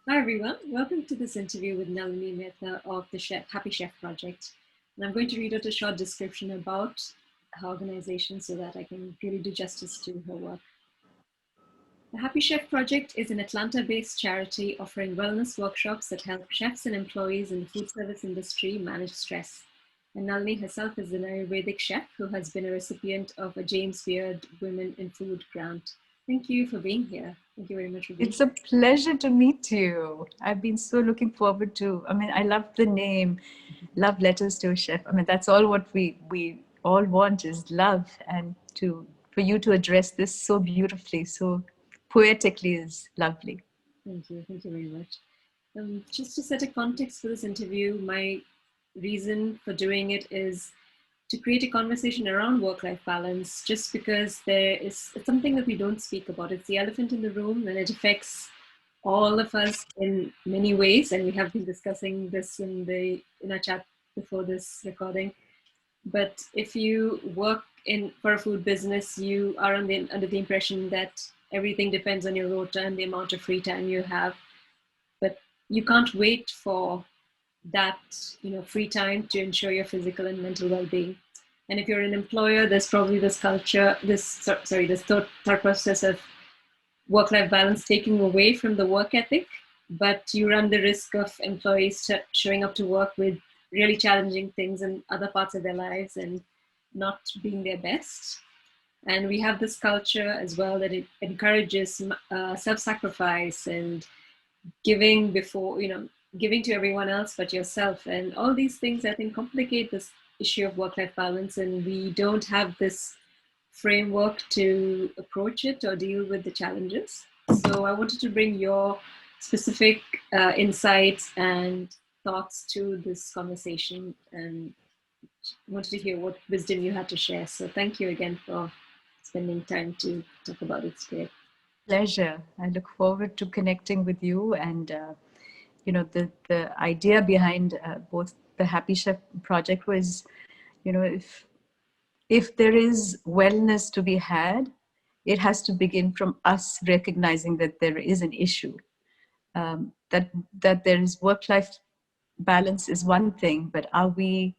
Hi everyone, welcome to this interview with Nalini Mehta of the Happy Chef Project. And I'm going to read out a short description about her organization so that I can really do justice to her work. The Happy Chef Project is an Atlanta-based charity offering wellness workshops that help chefs and employees in the food service industry manage stress. And Nalini herself is an Ayurvedic chef who has been a recipient of a James Beard Women in Food grant. Thank you for being here. Thank you very much for being It's a here. pleasure to meet you. I've been so looking forward to. I love the name, Love Letters to a Chef. That's all what we all want is love, and to for you to address this so beautifully, so poetically is lovely. Thank you. Thank you very much. Just to set a context for this interview, my reason for doing it is to create a conversation around work-life balance, just because it's something that we don't speak about. It's the elephant in the room, and it affects all of us in many ways. And we have been discussing this in our chat before this recording. But if you work in for a food business, you are under the impression that everything depends on your rota and the amount of free time you have, but you can't wait for that free time to ensure your physical and mental well-being. And if you're an employer, there's probably this culture, this thought process of work-life balance taking away from the work ethic, but you run the risk of employees showing up to work with really challenging things in other parts of their lives and not being their best. And we have this culture as well that it encourages self-sacrifice and giving before giving to everyone else but yourself, and all these things I think complicate this issue of work-life balance, and we don't have this framework to approach it or deal with the challenges. So I wanted to bring your specific insights and thoughts to this conversation, and wanted to hear what wisdom you had to share. So thank you again for spending time to talk about it today. Pleasure. I look forward to connecting with you, and the idea behind both the Happy Chef project was, if there is wellness to be had, it has to begin from us recognizing that there is an issue. That there is work-life balance is one thing, but are we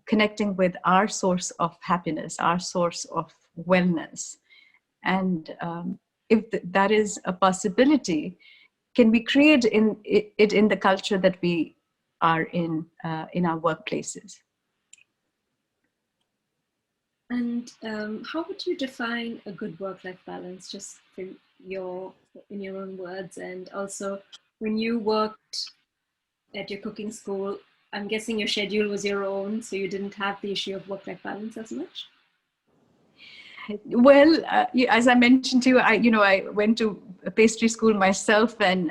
connecting with our source of happiness, our source of wellness? And if that is a possibility, can we create it in the culture that we are in our workplaces? And how would you define a good work-life balance, just in your own words? And also, when you worked at your cooking school, I'm guessing your schedule was your own, so you didn't have the issue of work-life balance as much. Well, as I mentioned to you, I went to a pastry school myself, and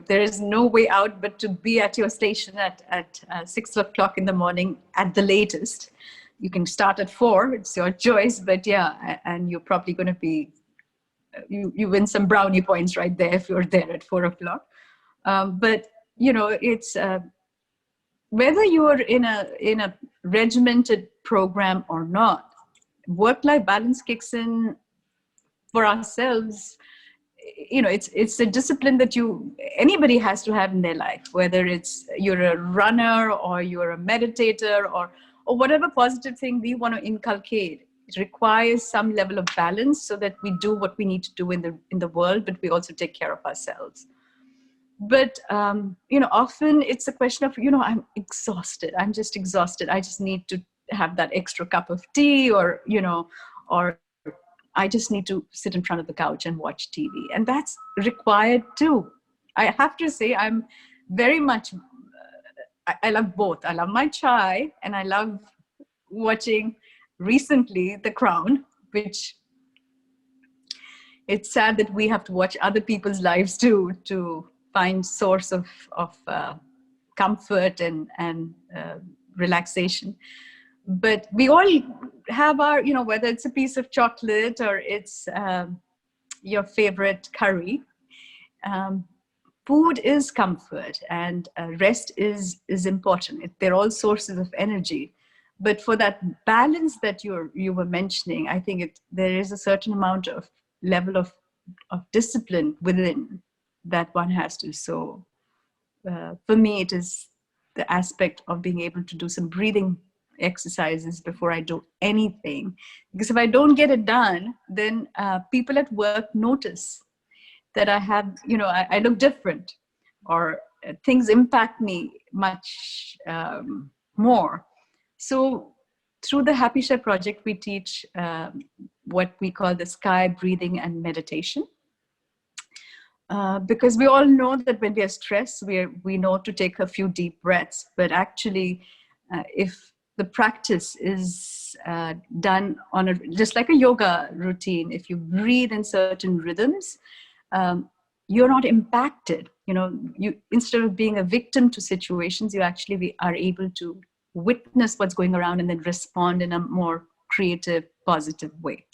there is no way out but to be at your station at 6 o'clock in the morning at the latest. You can start at 4; it's your choice. But yeah, and you're probably going to be you win some brownie points right there if you're there at 4 o'clock. But it's whether you're in a regimented program or not, work-life balance kicks in for ourselves. It's a discipline that anybody has to have in their life, whether it's you're a runner or you're a meditator or whatever positive thing we want to inculcate. It requires some level of balance so that we do what we need to do in the world, but we also take care of ourselves. But often it's a question of, I'm exhausted, I'm just exhausted, I just need to have that extra cup of tea, or I just need to sit in front of the couch and watch TV, and that's required too. I have to say, I'm very much I love both. I love my chai, and I love watching recently The Crown, which it's sad that we have to watch other people's lives too to find source of comfort and relaxation. But we all have our, whether it's a piece of chocolate or it's your favorite curry. Um, Food is comfort, and rest is important. They're all sources of energy. But for that balance that you were mentioning, I think there is a certain amount of level of discipline within. that one has to. So for me, it is the aspect of being able to do some breathing exercises before I do anything. Because if I don't get it done, then people at work notice that I have, I look different, or things impact me much more. So through the Happy Chef project, we teach what we call the sky breathing and meditation. Because we all know that when we are stressed, we know to take a few deep breaths. But actually, if the practice is done on just like a yoga routine, if you breathe in certain rhythms, you're not impacted. You, instead of being a victim to situations, you actually are able to witness what's going around and then respond in a more creative, positive way.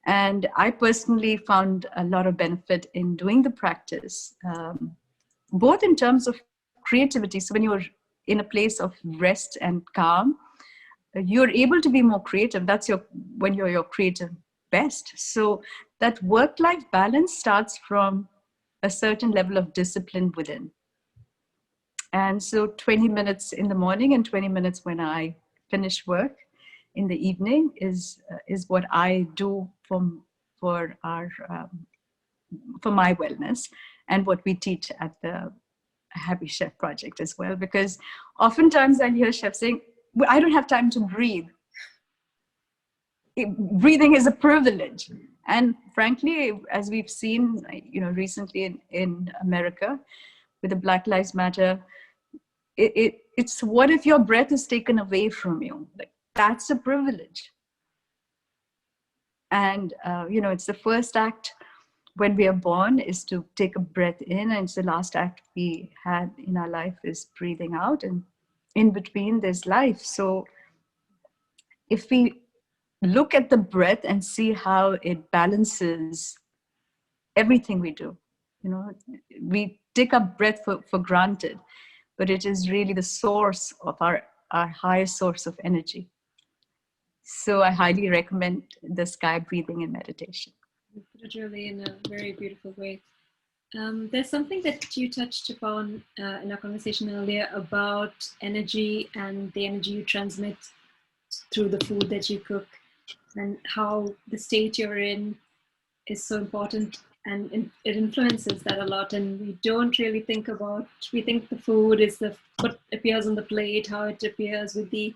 And I personally found a lot of benefit in doing the practice, both in terms of creativity. So when you're in a place of rest and calm, you're able to be more creative. That's when you're your creative best. So that work-life balance starts from a certain level of discipline within. And so 20 minutes in the morning and 20 minutes when I finish work in the evening is what I do for my wellness, and what we teach at the Happy Chef project as well. Because oftentimes I hear chefs saying, well, I don't have time to breathe. Breathing is a privilege. And frankly, as we've seen, recently in America with the Black Lives Matter, it's what if your breath is taken away from you? Like, that's a privilege. And it's the first act when we are born is to take a breath in, and it's the last act we had in our life is breathing out, and in between there's life. So if we look at the breath and see how it balances everything we do, we take our breath for granted, but it is really the source of our highest source of energy. So I highly recommend the sky breathing and meditation. You put it really in a very beautiful way. There's something that you touched upon in our conversation earlier about energy and the energy you transmit through the food that you cook, and how the state you're in is so important, and it influences that a lot. And we don't really think about, we think the food is what appears on the plate, how it appears with the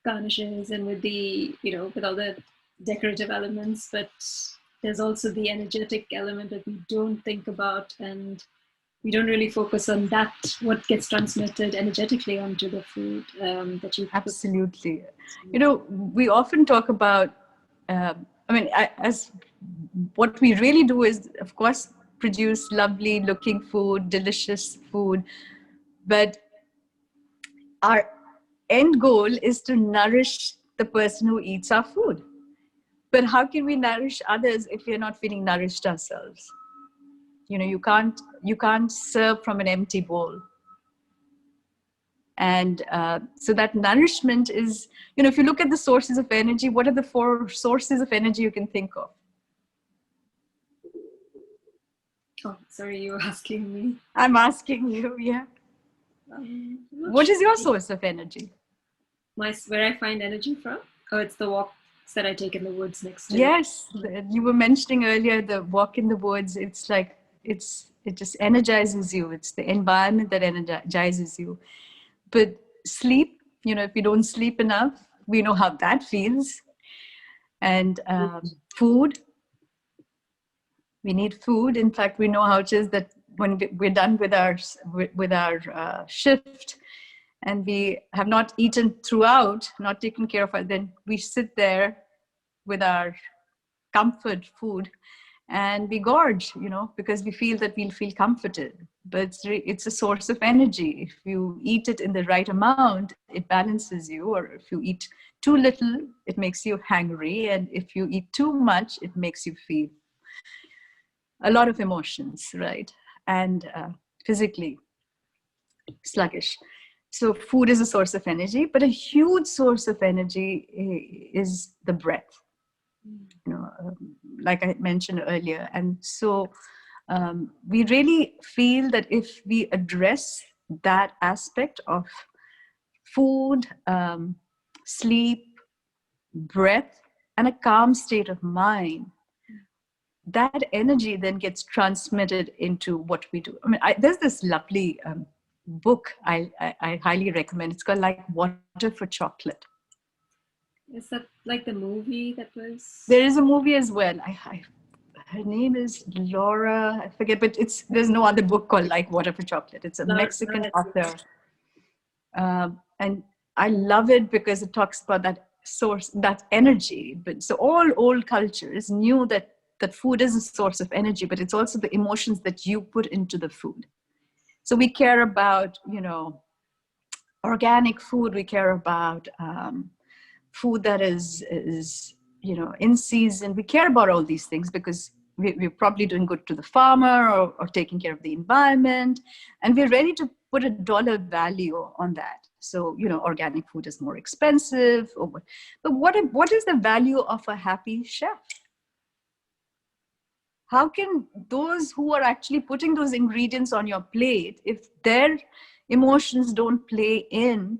garnishes and with the, with all the decorative elements, but there's also the energetic element that we don't think about, and we don't really focus on that, what gets transmitted energetically onto the food that you cook. Absolutely. We often talk about, as what we really do is, of course, produce lovely looking food, delicious food, but our end goal is to nourish the person who eats our food. But how can we nourish others if we're not feeling nourished ourselves? You can't serve from an empty bowl. And so that nourishment is, if you look at the sources of energy, what are the 4 sources of energy you can think of? Oh, sorry, you were asking me. I'm asking you, yeah. What is your source of energy? Where I find energy from? Oh, it's the walks that I take in the woods next to. Yes, you were mentioning earlier the walk in the woods. It's like it just energizes you. It's the environment that energizes you. But sleep, if you don't sleep enough, we know how that feels. And food, we need food. In fact, we know how it is that when we're done with our shift, and we have not eaten throughout, not taken care of it, then we sit there with our comfort food and we gorge, because we feel that we'll feel comforted. But it's a source of energy. If you eat it in the right amount, it balances you. Or if you eat too little, it makes you hangry. And if you eat too much, it makes you feel a lot of emotions, right? And physically sluggish. So food is a source of energy, but a huge source of energy is the breath, like I mentioned earlier. And so we really feel that if we address that aspect of food, sleep, breath, and a calm state of mind, that energy then gets transmitted into what we do. I mean, there's this lovely book I highly recommend. It's called like Water for Chocolate. Is that like the movie that was? There is a movie as well. Her name is Laura, I forget, but there's no other book called like Water for Chocolate. It's a Mexican author. And I love it because it talks about that source, that energy. But so all old cultures knew that food is a source of energy, but it's also the emotions that you put into the food. So we care about, organic food. We care about food that is in season. We care about all these things because we're probably doing good to the farmer or taking care of the environment, and we're ready to put a dollar value on that. So organic food is more expensive, but what is the value of a happy chef? How can those who are actually putting those ingredients on your plate, if their emotions don't play in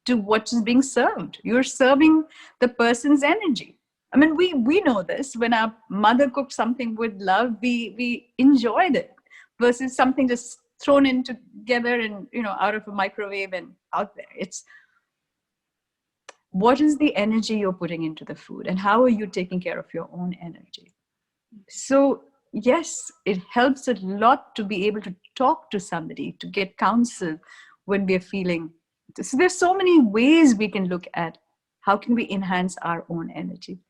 to what is being served? You're serving the person's energy. I mean, we know this. When our mother cooked something with love, we enjoyed it, versus something just thrown in together and out of a microwave and out there. It's what is the energy you're putting into the food, and how are you taking care of your own energy? So yes, it helps a lot to be able to talk to somebody, to get counsel when we're feeling. So there's so many ways we can look at how can we enhance our own energy.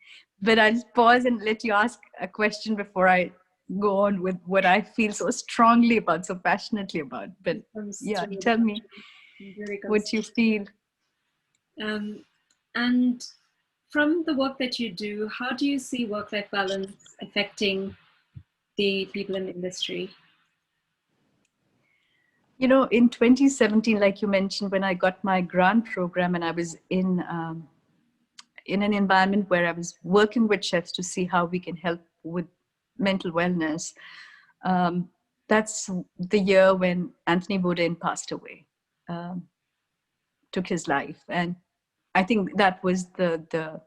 But I'll pause and let you ask a question before I go on with what I feel so strongly about, so passionately about. But yeah, tell me what you feel. And from the work that you do, how do you see work-life balance affecting the people in the industry? In 2017, like you mentioned, when I got my grant program and I was in an environment where I was working with chefs to see how we can help with mental wellness, that's the year when Anthony Bourdain passed away, took his life. And I think that was the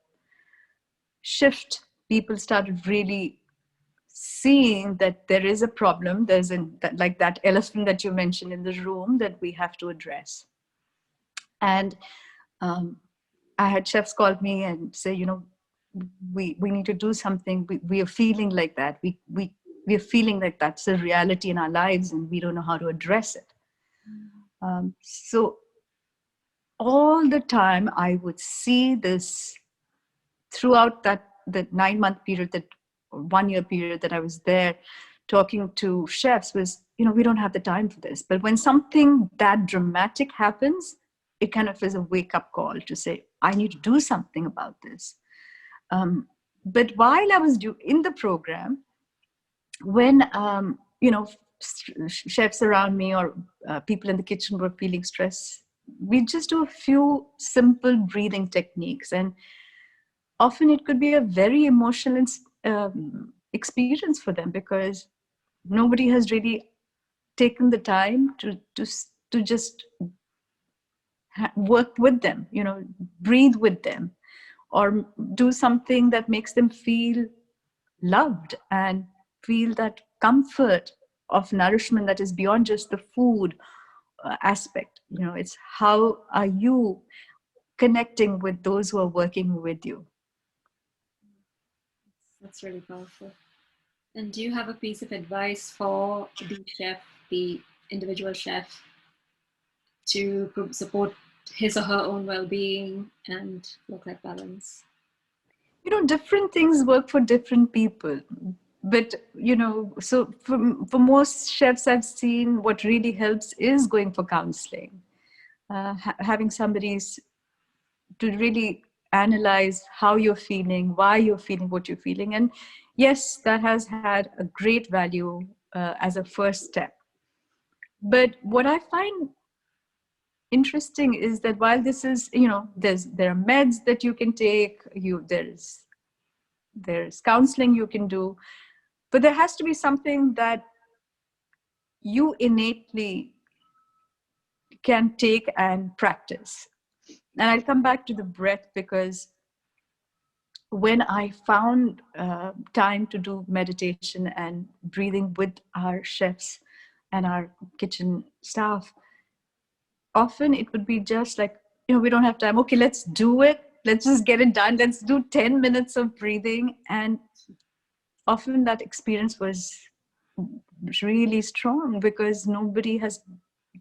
shift. People started really seeing that there is a problem. There's like that elephant that you mentioned in the room that we have to address. And I had chefs call me and say, we need to do something. We are feeling like that. We are feeling like that's a reality in our lives, and we don't know how to address it. So all the time I would see this throughout the 9-month period, that 1 year period that I was there talking to chefs, was, we don't have the time for this. But when something that dramatic happens, it kind of is a wake-up call to say, I need to do something about this. But while I was in the program, when chefs around me or people in the kitchen were feeling stress, we just do a few simple breathing techniques, and often it could be a very emotional experience for them, because nobody has really taken the time to just work with them, breathe with them, or do something that makes them feel loved and feel that comfort of nourishment that is beyond just the food aspect. It's how are you connecting with those who are working with you. That's really powerful. And do you have a piece of advice for the chef, the individual chef, to support his or her own well-being and work-life balance? Different things work for different people. But, so for most chefs I've seen, what really helps is going for counseling, having somebody to really analyze how you're feeling, why you're feeling what you're feeling. And yes, that has had a great value as a first step. But what I find interesting is that while this is, there are meds that you can take, there's counseling you can do, but there has to be something that you innately can take and practice. And I'll come back to the breath, because when I found time to do meditation and breathing with our chefs and our kitchen staff, often it would be just like, we don't have time. Okay, let's do it. Let's just get it done. Let's do 10 minutes of breathing. And often that experience was really strong because nobody has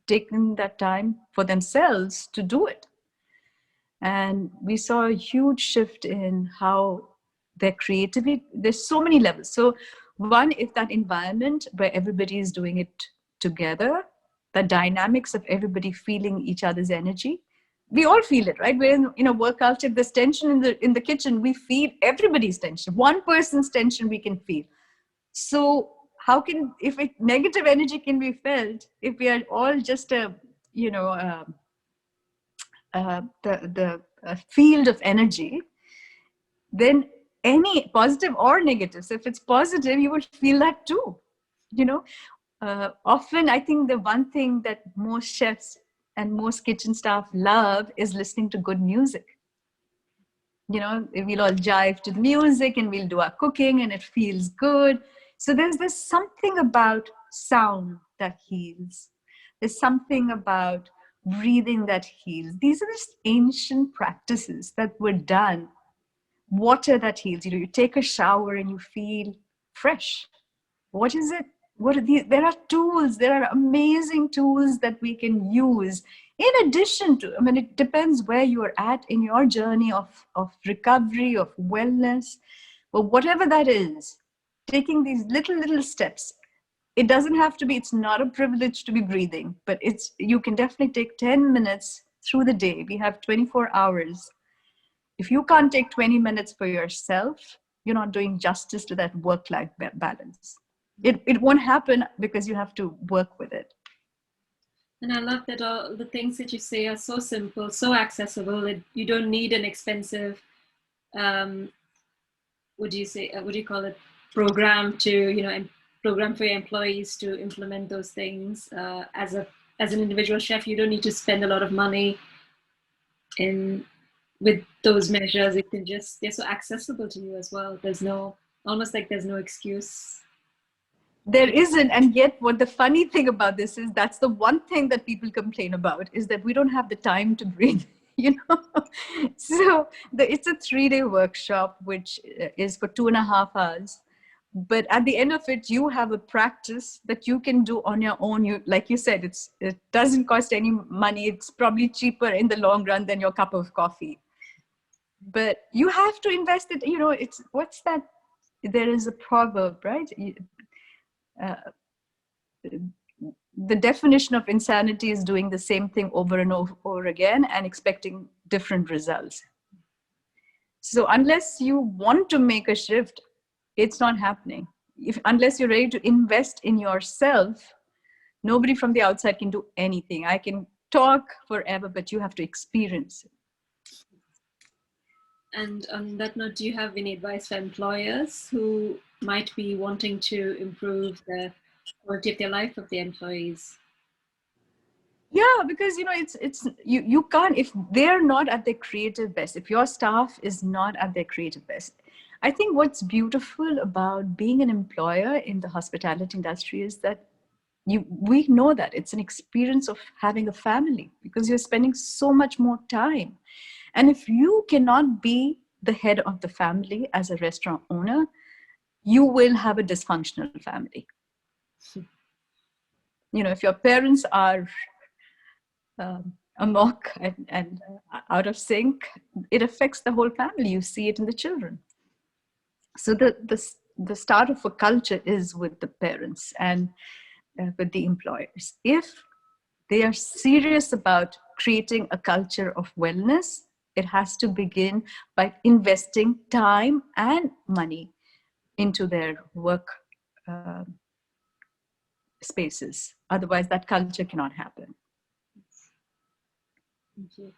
taken that time for themselves to do it. And we saw a huge shift in how their creativity, there's so many levels. So one, if that environment where everybody is doing it together, the dynamics of everybody feeling each other's energy, we all feel it, right? We're in a work culture, there's tension in the kitchen, we feel everybody's tension. One person's tension we can feel. So how can, if negative energy can be felt, if we are all just the field of energy, then any positive or negative. So if it's positive, you will feel that too. Often I think the one thing that most chefs and most kitchen staff love is listening to good music. We'll all jive to the music and we'll do our cooking and it feels good. So there's something about sound that heals. There's something about breathing that heals. These are just ancient practices that were done. Water that heals. You take a shower and you feel fresh. What is it? What are these? There are tools. There are amazing tools that we can use. In addition to, it depends where you are at in your journey of recovery, of wellness, but whatever that is, taking these little steps. It doesn't have to be, it's not a privilege to be breathing, but you can definitely take 10 minutes through the day. We have 24 hours. If you can't take 20 minutes for yourself, you're not doing justice to that work-life balance. It won't happen because you have to work with it. And I love that all the things that you say are so simple, so accessible. You don't need an expensive, what do you call it, program to, program for your employees to implement those things. As an individual chef, you don't need to spend a lot of money with those measures. They're so accessible to you as well. There's no excuse. There isn't, and yet what the funny thing about this is, that's the one thing that people complain about, is that we don't have the time to breathe. So it's a 3-day workshop, which is for 2.5 hours. But at the end of it, you have a practice that you can do on your own. Like you said, it doesn't cost any money. It's probably cheaper in the long run than your cup of coffee. But you have to invest it. What's that? There is a proverb, right? The definition of insanity is doing the same thing over and over again and expecting different results. So unless you want to make a shift, it's not happening. Unless you're ready to invest in yourself, nobody from the outside can do anything. I can talk forever, but you have to experience it. And on that note, do you have any advice for employers who might be wanting to improve the quality of their life of their employees? Yeah, because you can't, if they're not at their creative best, if your staff is not at their creative best. I think what's beautiful about being an employer in the hospitality industry is that we know that it's an experience of having a family, because you're spending so much more time. And if you cannot be the head of the family as a restaurant owner, you will have a dysfunctional family. If your parents are amok and out of sync, it affects the whole family. You see it in the children. So the start of a culture is with the parents and with the employers. If they are serious about creating a culture of wellness, it has to begin by investing time and money into their work spaces. Otherwise, that culture cannot happen. Thank you.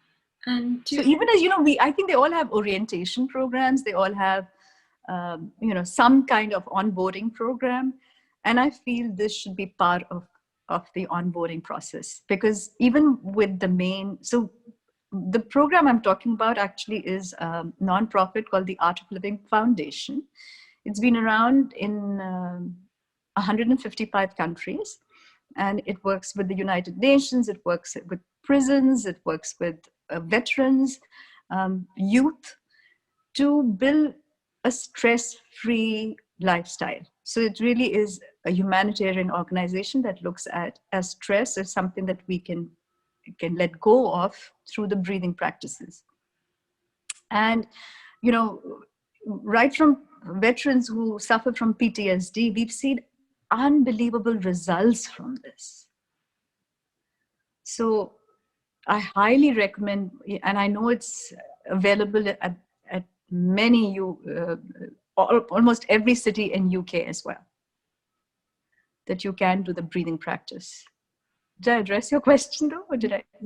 And so even as I think they all have orientation programs. They all have some kind of onboarding program. And I feel this should be part of the onboarding process, because even with so the program I'm talking about actually is a nonprofit called the Art of Living Foundation. It's been around in 155 countries, and it works with the United Nations, it works with prisons, it works with veterans, youth, to build a stress-free lifestyle. So it really is a humanitarian organization that looks at as stress as something that we can let go of through the breathing practices. And, right from veterans who suffer from PTSD, we've seen unbelievable results from this. So I highly recommend, and I know it's available at many, almost every city in UK as well, that you can do the breathing practice. Did I address your question though, or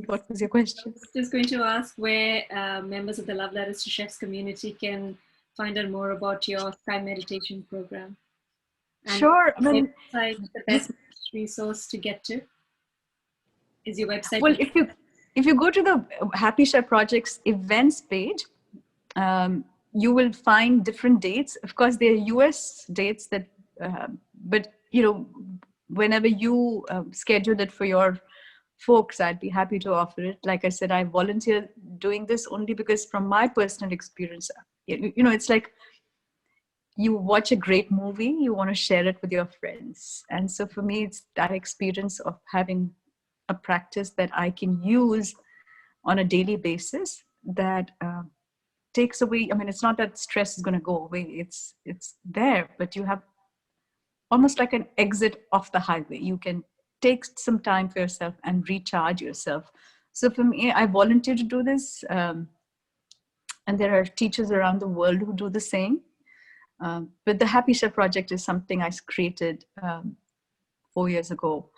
what was your question? I was just going to ask where members of the Love Letters to Chefs community can find out more about your Sky meditation program. And sure. the best resource to get to is your website. Well, if you go to the Happy Chef Project's events page, you will find different dates. Of course, there are US dates that, but whenever you schedule it for your folks, I'd be happy to offer it. Like I said, I volunteer doing this only because from my personal experience, it's like you watch a great movie, you want to share it with your friends. And so for me, it's that experience of having a practice that I can use on a daily basis that takes away. I mean, it's not that stress is going to go away. It's there, but you have almost like an exit off the highway. You can take some time for yourself and recharge yourself. So for me, I volunteer to do this. And there are teachers around the world who do the same. But the Happy Chef Project is something I created 4 years ago.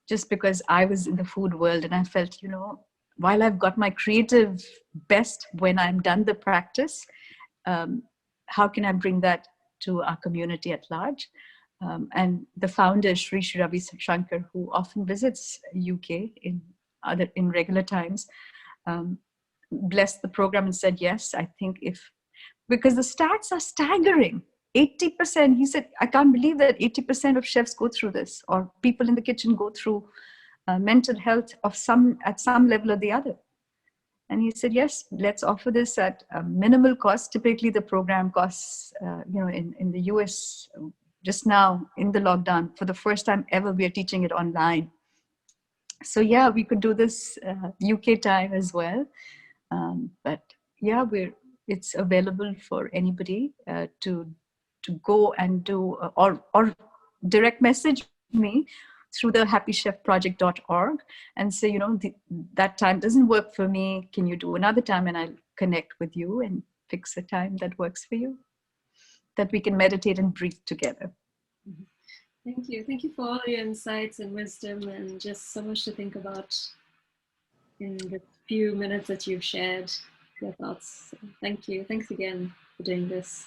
Just because I was in the food world and I felt, while I've got my creative best when I'm done the practice, how can I bring that to our community at large? And the founder, Sri Ravi Shankar, who often visits UK in regular times, blessed the program and said, yes, I think because the stats are staggering. 80%, he said, I can't believe that 80% of chefs go through this, or people in the kitchen go through mental health at some level or the other. And he said, yes, let's offer this at minimal cost. Typically the program costs, in the US, just now in the lockdown, for the first time ever, we are teaching it online. So yeah, we could do this UK time as well. But yeah, it's available for anybody to go and do, or direct message me through the happychefproject.org and say, that time doesn't work for me. Can you do another time? And I'll connect with you and fix a time that works for you, that we can meditate and breathe together. Thank you. Thank you for all your insights and wisdom, and just so much to think about in the few minutes that you've shared your thoughts. So thank you. Thanks again for doing this.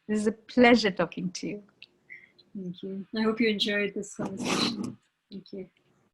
This is a pleasure talking to you. Thank you. I hope you enjoyed this conversation. Thank you.